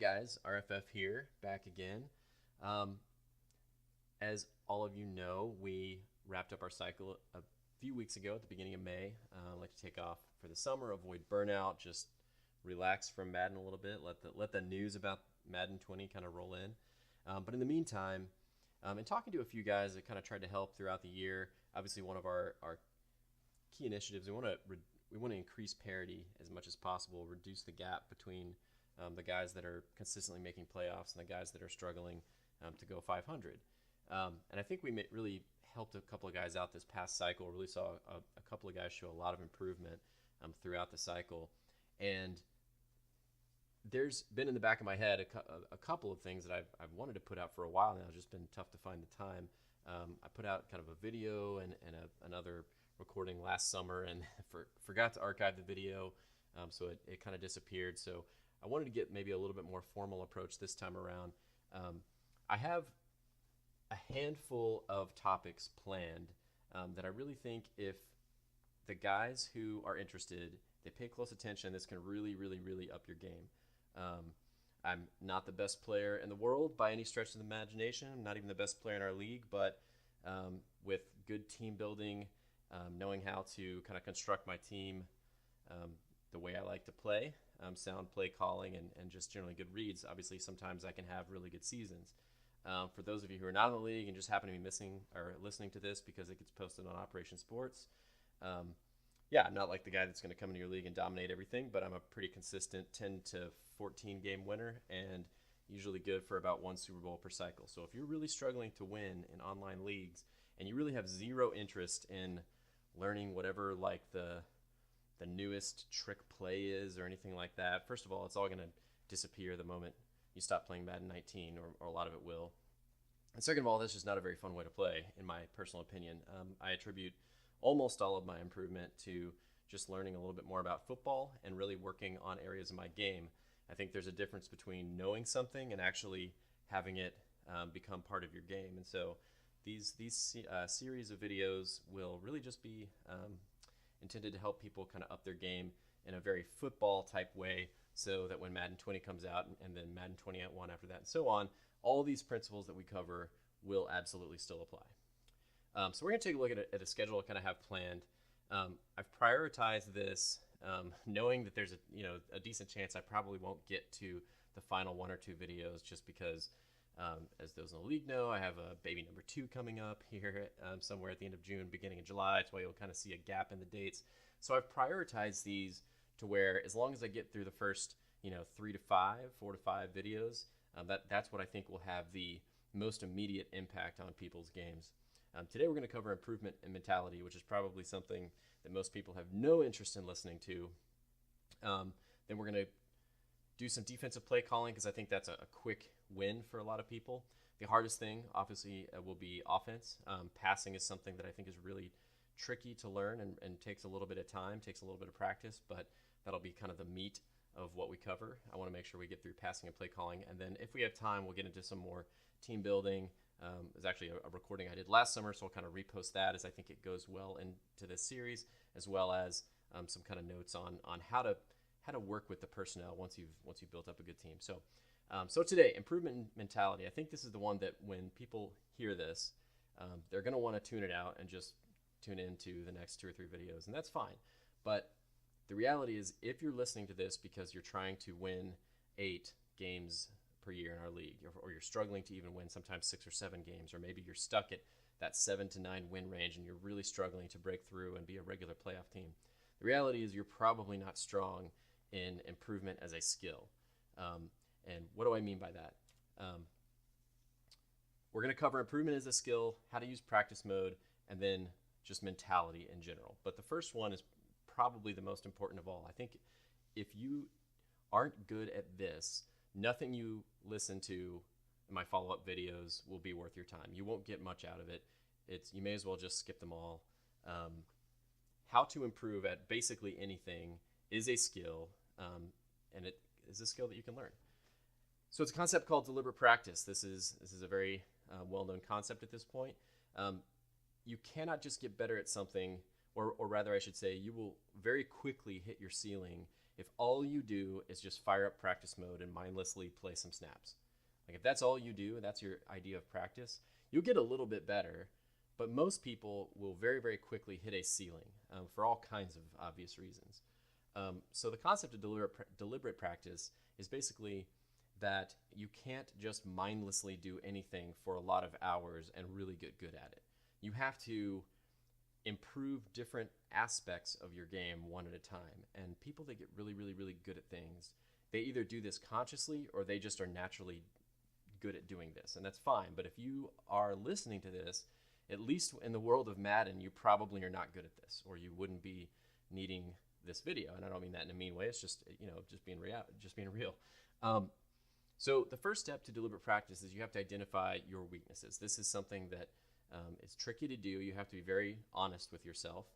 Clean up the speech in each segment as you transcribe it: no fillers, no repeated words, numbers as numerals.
guys, RFF here, back again. Um, as all of you know, we wrapped up our cycle a few weeks ago at the beginning of May. I like to take off for the summer, avoid burnout, just relax from Madden a little bit, let the news about Madden 20 kind of roll in. But in the meantime, and talking to a few guys that kind of tried to help throughout the year, obviously one of our key initiatives, we want to increase parity as much as possible, reduce the gap between the guys that are consistently making playoffs and the guys that are struggling to go 500. And I think we really helped a couple of guys out this past cycle. Really saw a couple of guys show a lot of improvement throughout the cycle. And there's been in the back of my head a couple of things that I've wanted to put out for a while now. It's just been tough to find the time. I put out kind of a video and another recording last summer and forgot to archive the video, so it kind of disappeared. So I wanted to get maybe a little bit more formal approach this time around. I have a handful of topics planned that I really think if the guys who are interested, they pay close attention, this can really, really, really up your game. I'm not the best player in the world by any stretch of the imagination. I'm not even the best player in our league, but with good team building, knowing how to kind of construct my team the way I like to play, sound play calling, and just generally good reads. Obviously, sometimes I can have really good seasons. For those of you who are not in the league and just happen to be missing or listening to this because it gets posted on Operation Sports, yeah, I'm not like the guy that's going to come into your league and dominate everything, but I'm a pretty consistent 10 to 14 game winner and usually good for about one Super Bowl per cycle. So if you're really struggling to win in online leagues and you really have zero interest in learning whatever like the newest trick play is or anything like that, first of all, it's all going to disappear the moment you stop playing Madden 19, or a lot of it will. And second of all, that's just not a very fun way to play, in my personal opinion. I attribute almost all of my improvement to just learning a little bit more about football and really working on areas of my game. I think there's a difference between knowing something and actually having it become part of your game. And so these series of videos will really just be intended to help people kind of up their game in a very football type way, so that when Madden 20 comes out and then Madden 21 after that and so on, all these principles that we cover will absolutely still apply. So we're going to take a look at a schedule I kind of have planned. I've prioritized this knowing that there's a decent chance I probably won't get to the final one or two videos just because, as those in the league know, I have a baby number 2 coming up here somewhere at the end of June, beginning of July. That's why you'll kind of see a gap in the dates. So I've prioritized these to where as long as I get through the first 4 to 5 videos, that's what I think will have the most immediate impact on people's games. Today we're going to cover improvement and mentality, which is probably something that most people have no interest in listening to. Then we're going to do some defensive play calling because I think that's a quick win for a lot of people. The hardest thing, obviously, will be offense. Passing is something that I think is really tricky to learn and takes a little bit of time, takes a little bit of practice, but that'll be kind of the meat of what we cover. I want to make sure we get through passing and play calling, and then if we have time, we'll get into some more team building. There's actually a recording I did last summer, so I'll kind of repost that as I think it goes well into this series, as well as some kind of notes on how to work with the personnel once you've built up a good team. So today, improvement mentality. I think this is the one that when people hear this, they're going to want to tune it out and just tune into the next 2 or 3 videos, and that's fine. But the reality is, if you're listening to this because you're trying to win 8 games per year in our league, or you're struggling to even win sometimes 6 or 7 games, or maybe you're stuck at that 7 to 9 win range and you're really struggling to break through and be a regular playoff team, the reality is you're probably not strong in improvement as a skill. And what do I mean by that? We're going to cover improvement as a skill, how to use practice mode, and then just mentality in general. But the first one is probably the most important of all. I think if you aren't good at this, nothing you listen to in my follow-up videos will be worth your time. You won't get much out of it. You may as well just skip them all. How to improve at basically anything is a skill, and it is a skill that you can learn. So it's a concept called deliberate practice. This is a very well-known concept at this point. You cannot just get better at something, or rather I should say, you will very quickly hit your ceiling if all you do is just fire up practice mode and mindlessly play some snaps. Like if that's all you do and that's your idea of practice, you'll get a little bit better, but most people will very, very quickly hit a ceiling for all kinds of obvious reasons. So the concept of deliberate practice is basically that you can't just mindlessly do anything for a lot of hours and really get good at it. You have to improve different aspects of your game one at a time. And people that get really, really, really good at things, they either do this consciously or they just are naturally good at doing this. And that's fine. But if you are listening to this, at least in the world of Madden, you probably are not good at this, or you wouldn't be needing this video. And I don't mean that in a mean way. It's just, just being real. So the first step to deliberate practice is you have to identify your weaknesses. This is something that it's tricky to do. You have to be very honest with yourself.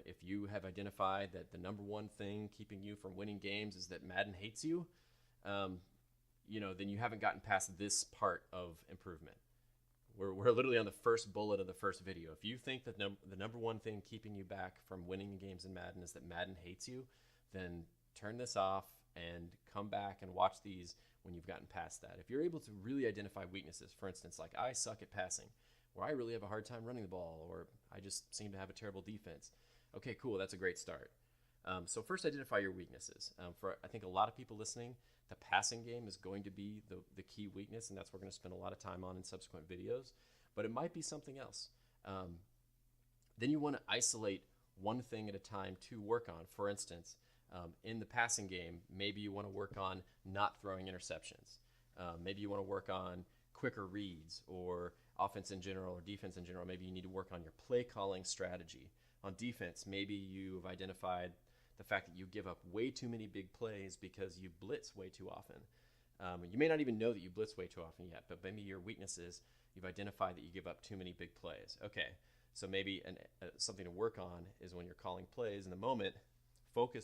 If you have identified that the number one thing keeping you from winning games is that Madden hates you, then you haven't gotten past this part of improvement. We're literally on the first bullet of the first video. If you think that the number one thing keeping you back from winning games in Madden is that Madden hates you, then turn this off and come back and watch these when you've gotten past that. If you're able to really identify weaknesses, for instance, like I suck at passing, or I really have a hard time running the ball, or I just seem to have a terrible defense. Okay, cool, that's a great start. So first identify your weaknesses. For I think a lot of people listening, the passing game is going to be the key weakness, and that's what we're going to spend a lot of time on in subsequent videos. But it might be something else. Then you want to isolate one thing at a time to work on. For instance, in the passing game, maybe you want to work on not throwing interceptions. Maybe you want to work on quicker reads, or offense in general or defense in general. Maybe you need to work on your play calling strategy. On defense, maybe you've identified the fact that you give up way too many big plays because you blitz way too often. You may not even know that you blitz way too often yet, but maybe your weakness is you've identified that you give up too many big plays. Okay, so maybe something to work on is when you're calling plays in the moment,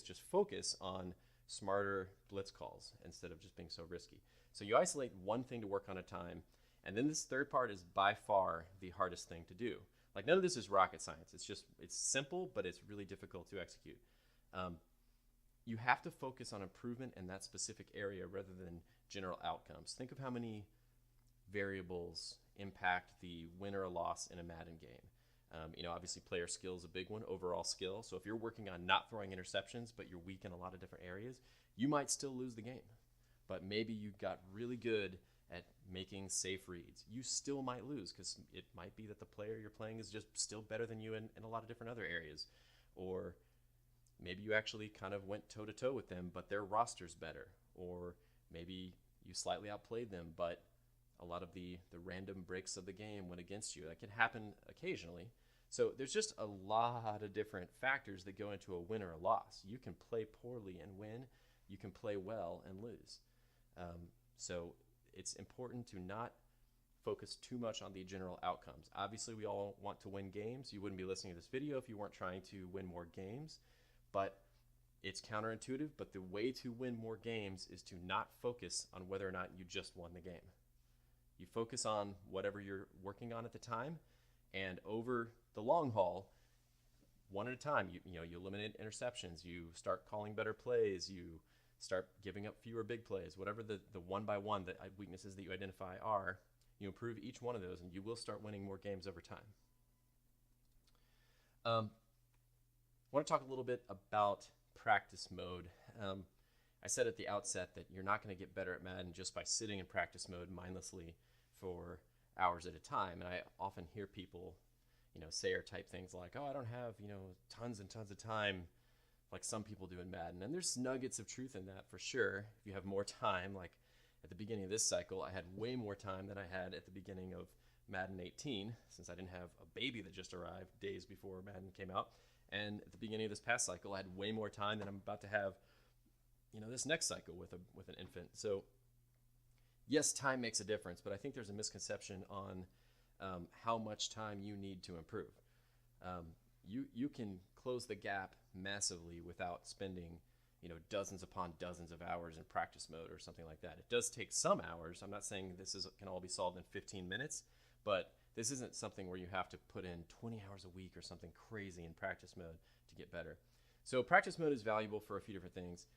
just focus on smarter blitz calls instead of just being so risky. So you isolate one thing to work on at a time, and then this third part is by far the hardest thing to do. Like none of this is rocket science. It's simple, but it's really difficult to execute. You have to focus on improvement in that specific area rather than general outcomes. Think of how many variables impact the win or loss in a Madden game. Obviously player skill is a big one, overall skill. So if you're working on not throwing interceptions, but you're weak in a lot of different areas, you might still lose the game. But maybe you got really good at making safe reads. You still might lose because it might be that the player you're playing is just still better than you in a lot of different other areas. Or maybe you actually kind of went toe-to-toe with them, but their roster's better. Or maybe you slightly outplayed them, but a lot of the random breaks of the game went against you. That can happen occasionally. So there's just a lot of different factors that go into a win or a loss. You can play poorly and win. You can play well and lose. So it's important to not focus too much on the general outcomes. Obviously, we all want to win games. You wouldn't be listening to this video if you weren't trying to win more games. But it's counterintuitive, but the way to win more games is to not focus on whether or not you just won the game. You focus on whatever you're working on at the time, and over the long haul, one at a time, you eliminate interceptions, you start calling better plays, you start giving up fewer big plays, whatever the one by one weaknesses that you identify are, you improve each one of those, and you will start winning more games over time. I want to talk a little bit about practice mode. I said at the outset that you're not going to get better at Madden just by sitting in practice mode mindlessly for hours at a time. And I often hear people, say or type things like, "Oh, I don't have, tons and tons of time like some people do in Madden." And there's nuggets of truth in that for sure. If you have more time, like at the beginning of this cycle, I had way more time than I had at the beginning of Madden 18, since I didn't have a baby that just arrived days before Madden came out. And at the beginning of this past cycle, I had way more time than I'm about to have, this next cycle with an infant. So yes, time makes a difference, but I think there's a misconception on how much time you need to improve. You can close the gap massively without spending, dozens upon dozens of hours in practice mode or something like that. It does take some hours. I'm not saying this can all be solved in 15 minutes, but this isn't something where you have to put in 20 hours a week or something crazy in practice mode to get better. So practice mode is valuable for a few different things.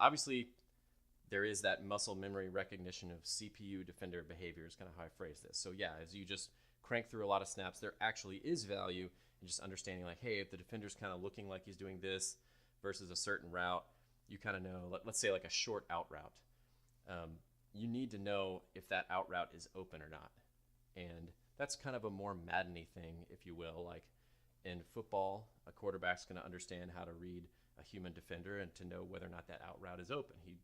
Obviously, there is that muscle memory recognition of CPU defender behavior is kind of how I phrase this. So yeah, as you just crank through a lot of snaps, there actually is value in just understanding like, hey, if the defender's kind of looking like he's doing this versus a certain route, you kind of know, let's say like a short out route. You need to know if that out route is open or not. And that's kind of a more Madden-y thing, if you will. Like in football, a quarterback's going to understand how to read a human defender and to know whether or not that out route is open. He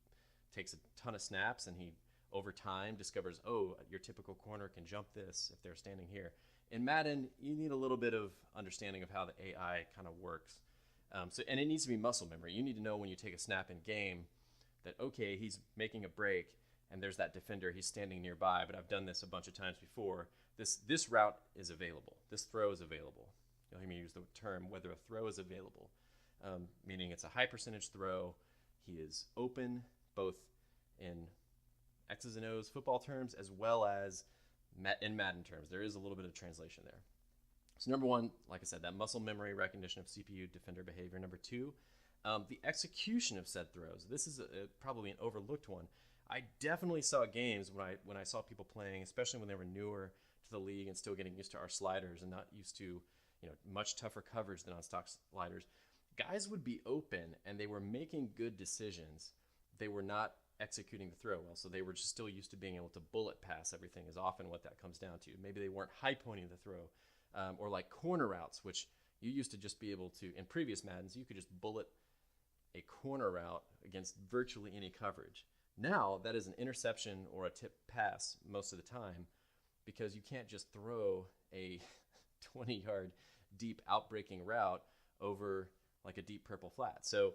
takes a ton of snaps and he, over time, discovers, oh, your typical corner can jump this if they're standing here. In Madden, you need a little bit of understanding of how the AI kind of works. And it needs to be muscle memory. You need to know when you take a snap in game that, okay, he's making a break and there's that defender, he's standing nearby, but I've done this a bunch of times before. This route is available. This throw is available. You'll hear me use the term whether a throw is available, meaning it's a high percentage throw. He is open both in X's and O's football terms as well as in Madden terms. There is a little bit of translation there. So number one, like I said, that muscle memory recognition of CPU defender behavior. Number two, the execution of said throws. This is probably an overlooked one. I definitely saw games when I saw people playing, especially when they were newer to the league and still getting used to our sliders and not used to, much tougher coverage than on stock sliders. Guys would be open and they were making good decisions. They were not executing the throw well, so they were just still used to being able to bullet pass everything is often what that comes down to. Maybe they weren't high pointing the throw, or like corner routes, which you used to just be able to, in previous Maddens, you could just bullet a corner route against virtually any coverage. Now that is an interception or a tip pass most of the time because you can't just throw a 20-yard deep outbreaking route over like a deep purple flat. So,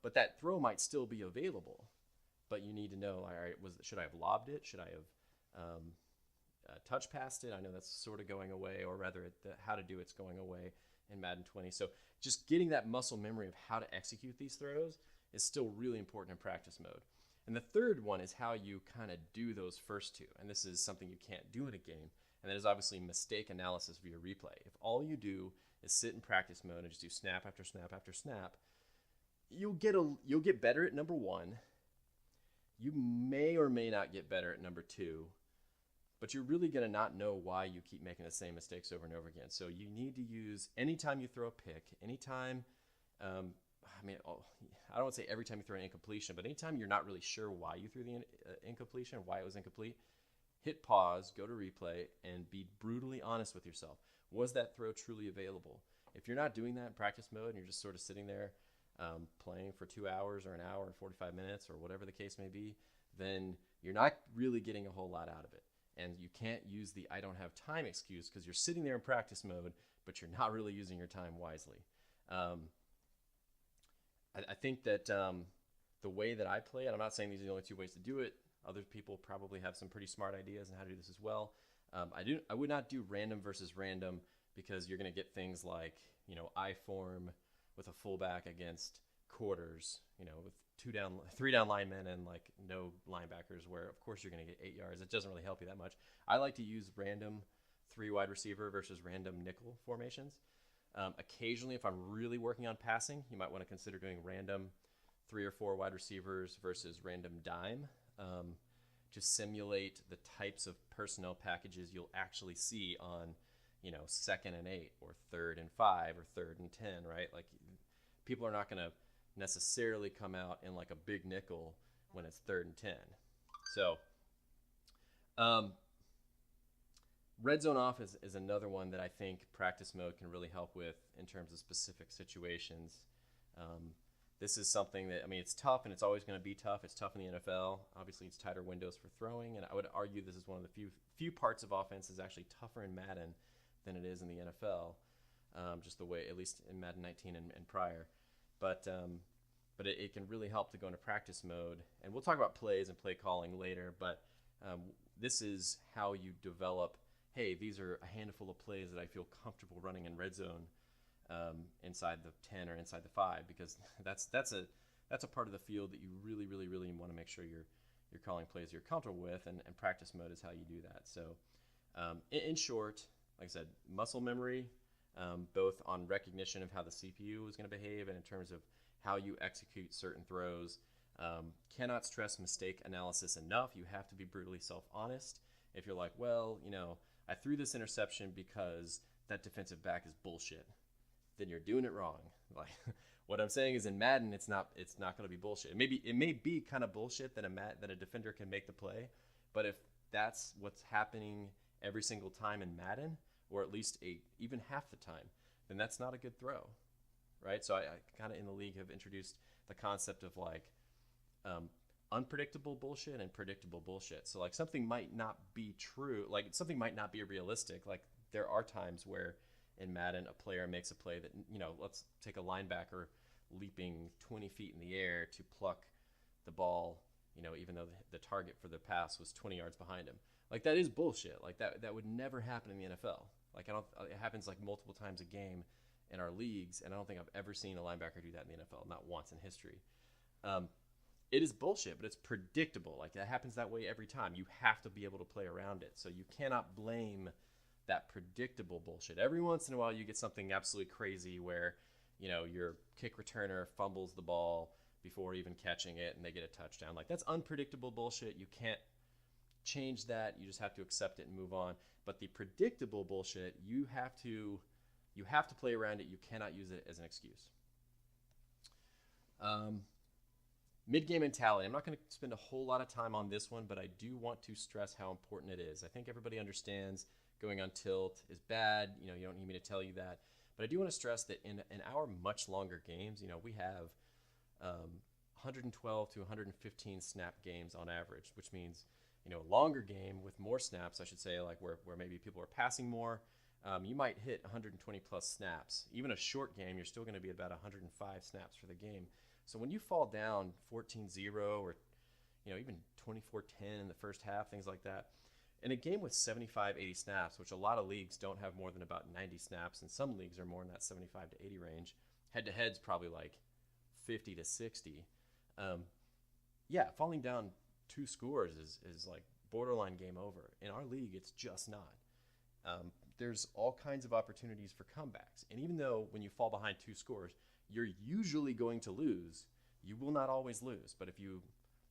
but that throw might still be available, but you need to know, all right, should I have lobbed it? Should I have touch passed it? I know that's sort of going away, or rather how to do it's going away in Madden 20. So just getting that muscle memory of how to execute these throws is still really important in practice mode. And the third one is how you kind of do those first two. And this is something you can't do in a game. And that is obviously mistake analysis via replay. If all you do is sit in practice mode and just do snap after snap after snap, you'll get better at number one. You may or may not get better at number two, but you're really going to not know why you keep making the same mistakes over and over again. So you need to use, anytime you throw a pick, anytime, I don't want to say every time you throw an incompletion, but anytime you're not really sure why you threw the incompletion, why it was incomplete, hit pause, go to replay, and be brutally honest with yourself. Was that throw truly available? If you're not doing that in practice mode and you're just sort of sitting there playing for 2 hours or an hour and 45 minutes or whatever the case may be, then you're not really getting a whole lot out of it. And you can't use the I don't have time excuse because you're sitting there in practice mode, but you're not really using your time wisely. I think that the way that I play it, I'm not saying these are the only two ways to do it. Other people probably have some pretty smart ideas on how to do this as well. I would not do random versus random because you're going to get things like, I form with a fullback against quarters, with 3 down linemen and like no linebackers where of course you're going to get 8 yards. It doesn't really help you that much. I like to use random 3 wide receiver versus random nickel formations. Occasionally, if I'm really working on passing, you might want to consider doing random 3 or 4 wide receivers versus random dime to simulate the types of personnel packages you'll actually see on, 2nd and 8 or 3rd and 5 or 3rd and 10, right? Like people are not going to necessarily come out in like a big nickel when it's 3rd and 10. So, red zone off is another one that I think practice mode can really help with in terms of specific situations. This is something that, it's tough and it's always going to be tough. It's tough in the NFL. Obviously, it's tighter windows for throwing, and I would argue this is one of the few parts of offense is actually tougher in Madden than it is in the NFL, just the way, at least in Madden 19 and prior. But it can really help to go into practice mode. And we'll talk about plays and play calling later, but this is how you develop, hey, these are a handful of plays that I feel comfortable running in red zone inside the 10 or inside the 5, because that's a part of the field that you really, really, really want to make sure you're calling plays you're comfortable with, and practice mode is how you do that. So in short, like I said, muscle memory, both on recognition of how the CPU is going to behave and in terms of how you execute certain throws. Cannot stress mistake analysis enough. You have to be brutally self-honest. If you're like, well, I threw this interception because that defensive back is bullshit, then you're doing it wrong. Like what I'm saying is in Madden, it's not going to be bullshit. It may be kind of bullshit that a defender can make the play, but if that's what's happening every single time in Madden, or at least even half the time, then that's not a good throw, right? So I kind of in the league have introduced the concept of like unpredictable bullshit and predictable bullshit. So like something might not be true, like something might not be realistic. Like there are times where in Madden a player makes a play that, let's take a linebacker leaping 20 feet in the air to pluck the ball, even though the target for the pass was 20 yards behind him. Like that is bullshit. Like that would never happen in the NFL. Like it happens like multiple times a game in our leagues, and I don't think I've ever seen a linebacker do that in the NFL, not once in history. It is bullshit, but it's predictable. Like that happens that way every time. You have to be able to play around it. So you cannot blame that predictable bullshit. Every once in a while you get something absolutely crazy where, your kick returner fumbles the ball before even catching it and they get a touchdown. Like that's unpredictable bullshit. You can't change that. You just have to accept it and move on. But the predictable bullshit, you have to play around it. You cannot use it as an excuse. Mid-game mentality. I'm not going to spend a whole lot of time on this one, but I do want to stress how important it is. I think everybody understands going on tilt is bad. You don't need me to tell you that. But I do want to stress that in our much longer games, we have 112 to 115 snap games on average, which means, a longer game with more snaps, I should say, like where maybe people are passing more, you might hit 120 plus snaps. Even a short game, you're still going to be about 105 snaps for the game. So when you fall down 14-0 or, even 24-10 in the first half, things like that, in a game with 75, 80 snaps, which a lot of leagues don't have more than about 90 snaps, and some leagues are more in that 75 to 80 range, head-to-head's probably like 50 to 60. Falling down 2 scores is like borderline game over. In our league, it's just not. There's all kinds of opportunities for comebacks. And even though when you fall behind 2 scores, you're usually going to lose, you will not always lose. But if you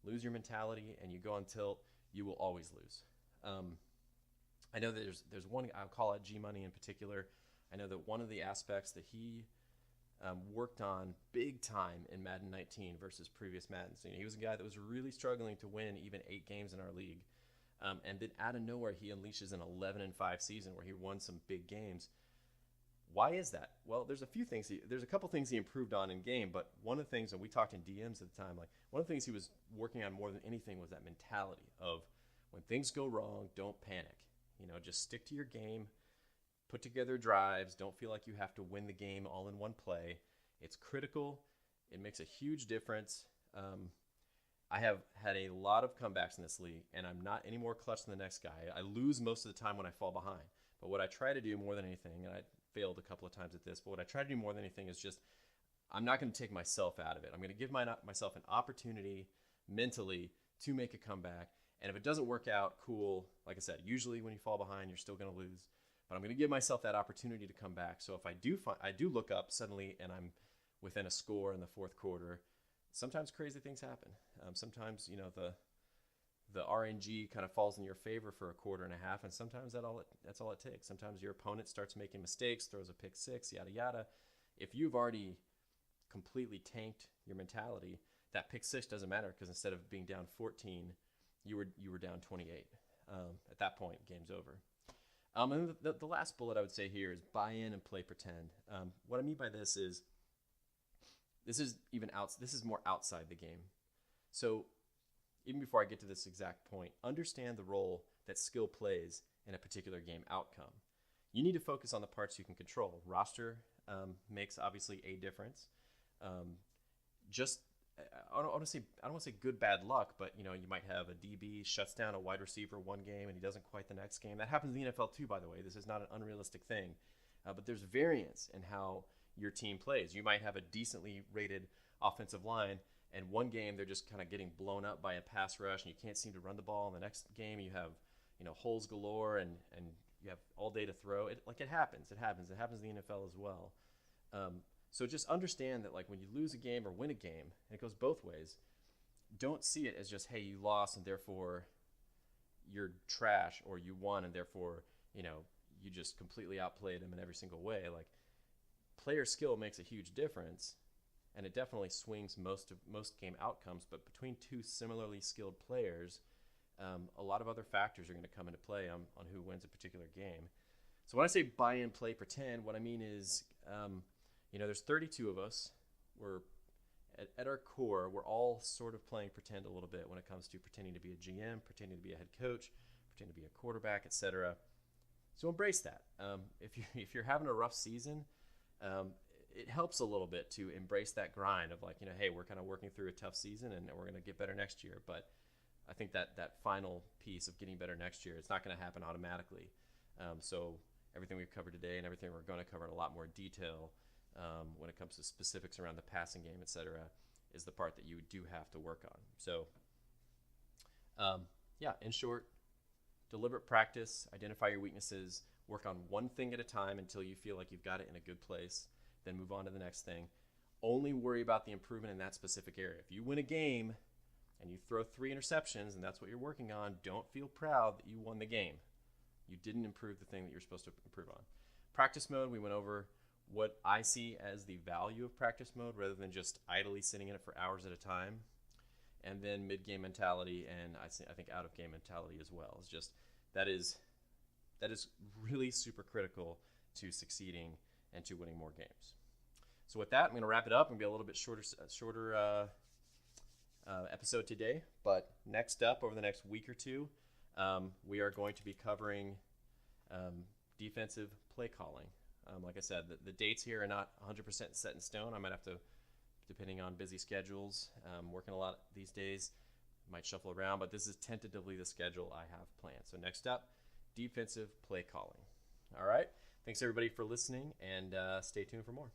lose your mentality and you go on tilt, you will always lose. I know that there's one, I'll call it G-Money in particular. I know that one of the aspects that he worked on big time in Madden 19 versus previous Maddens. He was a guy that was really struggling to win even 8 games in our league. And then out of nowhere, he unleashes an 11-5 season where he won some big games. Why is that? Well, there's a couple things he improved on in game, but one of the things, and we talked in DMs at the time, like one of the things he was working on more than anything was that mentality of when things go wrong, don't panic. Just stick to your game, put together drives, don't feel like you have to win the game all in one play. It's critical. It makes a huge difference. I have had a lot of comebacks in this league, and I'm not any more clutch than the next guy. I lose most of the time when I fall behind. But what I try to do more than anything, and I failed a couple of times at this, but what I try to do more than anything is just, I'm not going to take myself out of it. I'm going to give myself an opportunity mentally to make a comeback. And if it doesn't work out, cool. Like I said, usually when you fall behind, you're still going to lose. But I'm going to give myself that opportunity to come back. So if I do look up suddenly and I'm within a score in the 4th quarter, sometimes crazy things happen. Sometimes, the RNG kind of falls in your favor for a quarter and a half, and sometimes that's all it takes. Sometimes your opponent starts making mistakes, throws a pick 6, yada yada. If you've already completely tanked your mentality, that pick 6 doesn't matter because instead of being down 14, you were down 28. At that point, game's over. And the last bullet I would say here is buy in and play pretend. What I mean by this is more outside the game. So even before I get to this exact point, understand the role that skill plays in a particular game outcome. You need to focus on the parts you can control. Roster makes obviously a difference. I don't want to say good bad luck, but you might have a DB shuts down a wide receiver one game and he doesn't quite the next game. That happens in the NFL too, by the way. This is not an unrealistic thing, but there's variance in how your team plays. You might have a decently rated offensive line, and one game they're just kind of getting blown up by a pass rush, and you can't seem to run the ball. In the next game, you have holes galore, and you have all day to throw. It happens. It happens in the NFL as well. So just understand that like when you lose a game or win a game, and it goes both ways, don't see it as just, hey, you lost and therefore you're trash, or you won and therefore, you just completely outplayed them in every single way. Like, player skill makes a huge difference, and it definitely swings most game outcomes. But between two similarly skilled players, a lot of other factors are going to come into play on who wins a particular game. So when I say buy in, play, pretend, what I mean is, there's 32 of us. We're at our core, we're all sort of playing pretend a little bit when it comes to pretending to be a GM, pretending to be a head coach, pretending to be a quarterback, etc. So embrace that. If you're having a rough season, it helps a little bit to embrace that grind of like, hey, we're kind of working through a tough season and we're going to get better next year. But I think that final piece of getting better next year, it's not going to happen automatically. So everything we've covered today and everything we're going to cover in a lot more detail when it comes to specifics around the passing game, etc., is the part that you do have to work on. So, in short, deliberate practice, identify your weaknesses, work on one thing at a time until you feel like you've got it in a good place, then move on to the next thing. Only worry about the improvement in that specific area. If you win a game and you throw 3 interceptions and that's what you're working on, don't feel proud that you won the game. You didn't improve the thing that you're supposed to improve on. Practice mode, we went over what I see as the value of practice mode rather than just idly sitting in it for hours at a time. And then mid-game mentality, and I think out-of-game mentality as well. It's just that is really super critical to succeeding and to winning more games. So with that, I'm going to wrap it up and be a little bit shorter episode today. But next up, over the next week or two, we are going to be covering defensive play calling. Like I said, the dates here are not 100% set in stone. I might have to, depending on busy schedules, working a lot these days, might shuffle around, but this is tentatively the schedule I have planned. So next up, defensive play calling. All right. Thanks everybody for listening, and stay tuned for more.